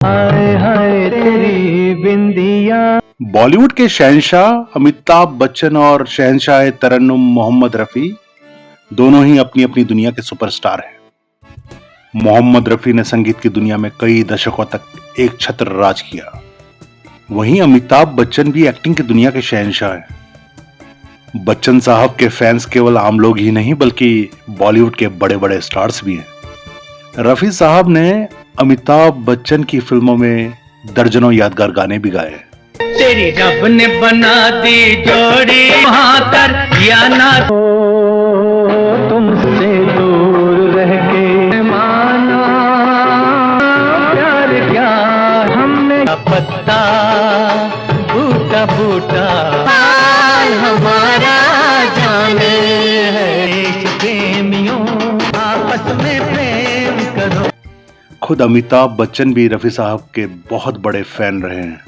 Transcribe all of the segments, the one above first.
हाय हाय तेरी बिंदिया। बॉलीवुड के शहंशाह अमिताभ बच्चन और शहंशाह तरन्नुम मोहम्मद रफी दोनों ही अपनी अपनी दुनिया के सुपरस्टार हैं। मोहम्मद रफी ने संगीत की दुनिया में कई दशकों तक एक छत्र राज किया। वहीं अमिताभ बच्चन भी एक्टिंग की दुनिया के शहंशाह हैं। बच्चन साहब के फैंस केवल आम लोग ही नहीं बल्कि बॉलीवुड के बड़े बड़े स्टार्स भी हैं। रफी साहब ने अमिताभ बच्चन की फिल्मों में दर्जनों यादगार गाने भी गाए हैं। तेरी रब ने बना दी जोड़ी वहां कर या ना हो, तुमसे दूर रह के माना प्यार क्या हमने पत्ता बूटा बूटा हाल हमारा जाने है। प्रेमियों आपस में प्रेम करो। खुद अमिताभ बच्चन भी रफी साहब के बहुत बड़े फैन रहे हैं।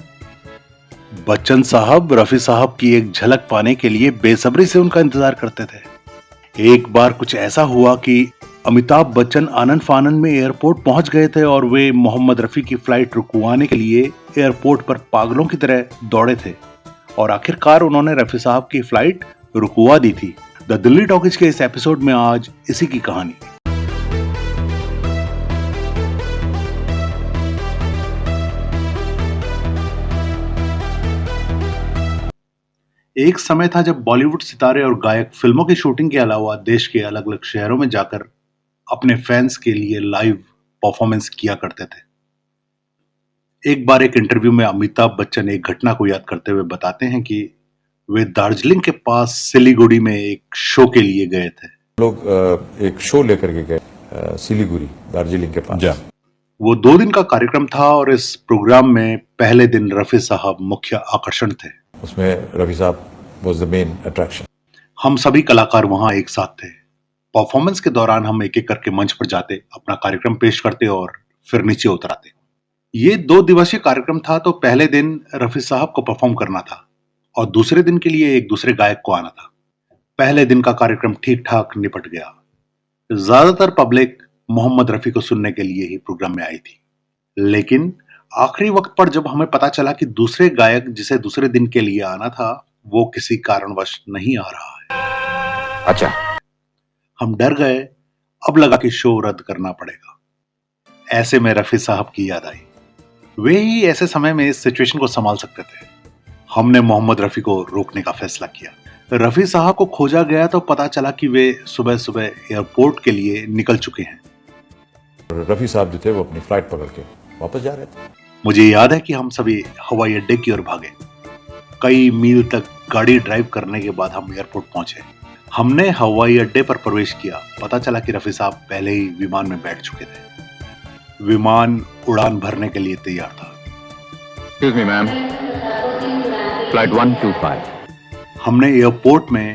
बच्चन साहब रफी साहब की एक झलक पाने के लिए बेसब्री से उनका इंतजार करते थे। एक बार कुछ ऐसा हुआ कि अमिताभ बच्चन आनंद फानन में एयरपोर्ट पहुंच गए थे और वे मोहम्मद रफी की फ्लाइट रुकवाने के लिए एयरपोर्ट पर पागलों की तरह दौड़े थे और आखिरकार उन्होंने रफी साहब की फ्लाइट रुकवा दी थी। द दिल्ली टॉकीज के इस एपिसोड में आज इसी की कहानी। एक समय था जब बॉलीवुड सितारे और गायक फिल्मों की शूटिंग के अलावा देश के अलग अलग शहरों में जाकर अपने फैंस के लिए लाइव परफॉर्मेंस किया करते थे। एक बार एक इंटरव्यू में अमिताभ बच्चन एक घटना को याद करते हुए बताते हैं कि वे दार्जिलिंग के पास सिलीगुड़ी में एक शो के लिए गए थे। लोग एक शो लेकर के गए सिलीगुड़ी दार्जिलिंग के पास। वो 2 दिन का कार्यक्रम था और इस प्रोग्राम में पहले दिन रफी साहब मुख्य आकर्षण थे। उसमें रफी साहब वाज द मेन अट्रैक्शन। हम सभी कलाकार वहां एक साथ थे। परफॉर्मेंस के दौरान हम एक एक करके मंच पर जाते, अपना कार्यक्रम पेश करते और फिर नीचे उतराते। ये 2 दिवसीय कार्यक्रम था तो पहले दिन रफी साहब को परफॉर्म करना था और दूसरे दिन के लिए एक दूसरे गायक को आना था। पहले दिन का कार्यक्रम ठीक ठाक निपट गया। ज्यादातर पब्लिक मोहम्मद रफी को सुनने के लिए ही प्रोग्राम में आई थी, लेकिन आखिरी वक्त पर जब हमें पता चला कि दूसरे गायक जिसे दूसरे दिन के लिए आना था वो किसी कारणवश नहीं आ रहा है। अच्छा, हम डर गए। अब लगा कि शो रद्द करना पड़ेगा। ऐसे में रफी साहब की याद आई। वे ही ऐसे समय में इस सिचुएशन को संभाल सकते थे। हमने मोहम्मद रफी को रोकने का फैसला किया। रफी साहब को खोजा गया तो पता चला कि वे सुबह सुबह एयरपोर्ट के लिए निकल चुके हैं। रफी साहब जो थे वो अपनी फ्लाइट पकड़ के वापस जा रहे थे। मुझे याद है कि हम सभी हवाई अड्डे की ओर भागे। कई मील तक गाड़ी ड्राइव करने के बाद हम एयरपोर्ट पहुंचे। हमने हवाई अड्डे पर प्रवेश किया। पता चला कि रफी साहब पहले ही विमान में बैठ चुके थे। विमान उड़ान भरने के लिए तैयार था। Excuse me, ma'am. Flight 125. हमने एयरपोर्ट में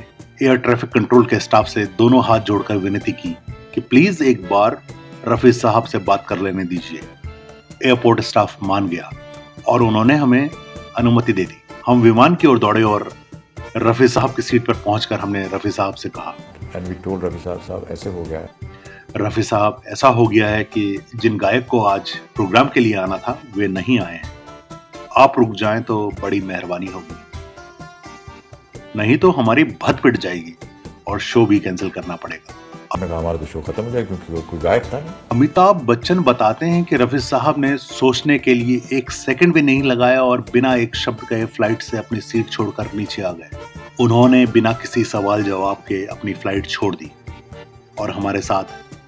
एयर ट्रैफिक कंट्रोल के स्टाफ से दोनों हाथ जोड़कर विनती की कि प्लीज एक बार रफी साहब से बात कर लेने दीजिए। एयरपोर्ट स्टाफ मान गया और उन्होंने हमें अनुमति दे दी। हम विमान की ओर दौड़े और रफी साहब की सीट पर पहुंचकर हमने रफी साहब से कहा, एंड वी टोल्ड रफी साहब ऐसे हो गया है। रफी साहब ऐसा हो गया है कि जिन गायक को आज प्रोग्राम के लिए आना था वे नहीं आए हैं। आप रुक जाएं तो बड़ी मेहरबानी होगी, नहीं तो हमारी भद पिट जाएगी और शो भी कैंसिल करना पड़ेगा। हमने कहा हमारा तो शो खत्म हो जाएगा क्योंकि वो कोई गायक था नहीं। अमिताभ बच्चन बताते हैं कि रफी साहब ने सोचने के लिए 1 सेकंड भी नहीं लगाया और बिना एक शब्द कहे फ्लाइट से अपनी सीट छोड़कर नीचे आ गए। उन्होंने बिना किसी सवाल जवाब के अपनी फ्लाइट छोड़ दी और हमारे साथ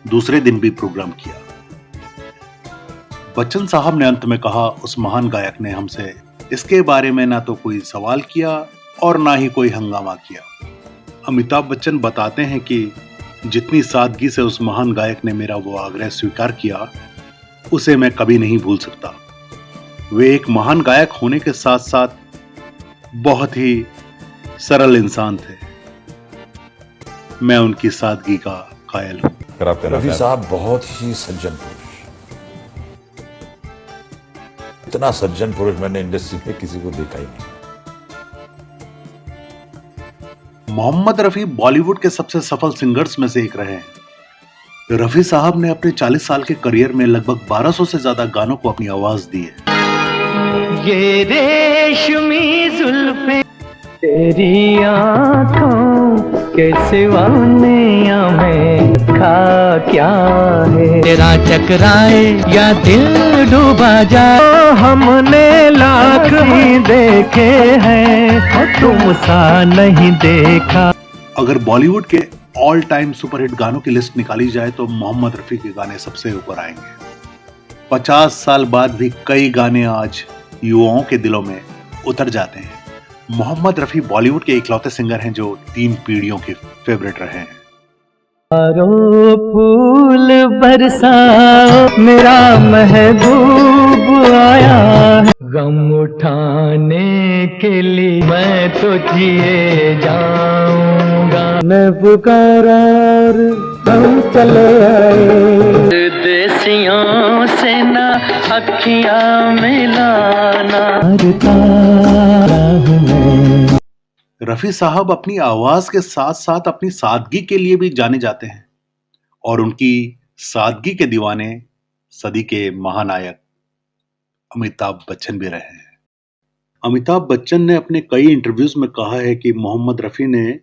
दूसरे दिन भी प्रोग्राम किया। बच्चन साहब ने अंत में कहा, उस महान गायक ने हमसे इसके बारे में ना तो कोई सवाल किया और ना ही कोई हंगामा किया। अमिताभ बच्चन बताते हैं कि जितनी सादगी से उस महान गायक ने मेरा वो आग्रह स्वीकार किया उसे मैं कभी नहीं भूल सकता। वे एक महान गायक होने के साथ साथ बहुत ही सरल इंसान थे। मैं उनकी सादगी का कायल हूं। रफी साहब बहुत ही सज्जन पुरुष, इतना सज्जन पुरुष मैंने इंडस्ट्री में किसी को देखा ही नहीं। मोहम्मद रफी बॉलीवुड के सबसे सफल सिंगर्स में से एक रहे हैं। रफी साहब ने अपने 40 साल के करियर में लगभग 1200 से ज्यादा गानों को अपनी आवाज दी है। ये रेशमी जुल्फे तेरी आंखों के सिवा दुनिया में खा क्या है, तेरा चकराए या दिल डूबा जाए, हमने लाख ही देखे हैं तुम सा नहीं देखा। अगर बॉलीवुड के ऑल टाइम सुपरहिट गानों की लिस्ट निकाली जाए तो मोहम्मद रफी के गाने सबसे ऊपर आएंगे। 50 साल बाद भी कई गाने आज युवाओं के दिलों में उतर जाते हैं। मोहम्मद रफी बॉलीवुड के इकलौते सिंगर हैं जो 3 पीढ़ियों के फेवरेट रहे हैं। फूल बरसाओ मेरा महबूब आया है, गम उठाने के लिए मैं तो जिए जाऊंगा, मैं पुकारा और हम चले आए, देसियों से ना अखियां मिलाना। रफी साहब अपनी आवाज के साथ साथ अपनी सादगी के लिए भी जाने जाते हैं और उनकी सादगी के दीवाने सदी के महानायक अमिताभ बच्चन भी रहे हैं। अमिताभ बच्चन ने अपने कई इंटरव्यूज में कहा है कि मोहम्मद रफी ने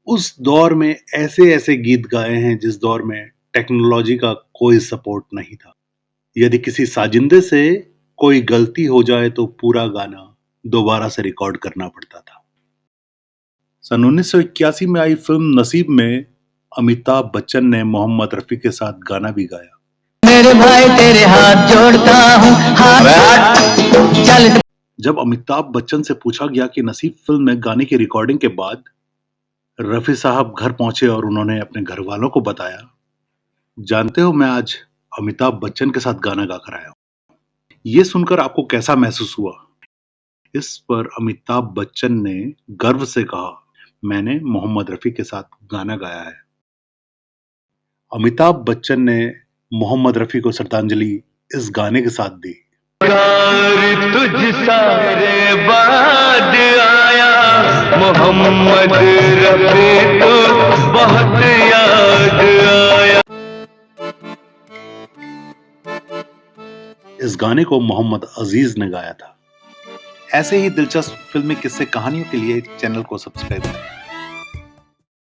उस दौर में ऐसे ऐसे गीत गाए हैं जिस दौर में टेक्नोलॉजी का कोई सपोर्ट नहीं था। यदि किसी साजिंदे से कोई गलती हो जाए तो पूरा गाना दोबारा से रिकॉर्ड करना पड़ता था। सन 1981 में आई फिल्म नसीब में अमिताभ बच्चन ने मोहम्मद रफी के साथ गाना भी गाया। मेरे भाई तेरे हाथ जोड़ता हूँ, हाथ चल। जब अमिताभ बच्चन से पूछा गया कि नसीब फिल्म में गाने की रिकॉर्डिंग के बाद रफी साहब घर पहुंचे और उन्होंने अपने घर वालों को बताया, जानते हो मैं आज अमिताभ बच्चन के साथ गाना गाकर आया हूं। ये सुनकर आपको कैसा महसूस हुआ? इस पर अमिताभ बच्चन ने गर्व से कहा, मैंने मोहम्मद रफी के साथ गाना गाया है। अमिताभ बच्चन ने मोहम्मद रफी को श्रद्धांजलि इस गाने के साथ दी। तुझ सारे बाद आया मोहम्मद रफी तो बहुत याद आया। इस गाने को मोहम्मद अजीज ने गाया था। ऐसे ही दिलचस्प फिल्मी किस्से कहानियों के लिए चैनल को सब्सक्राइब करें।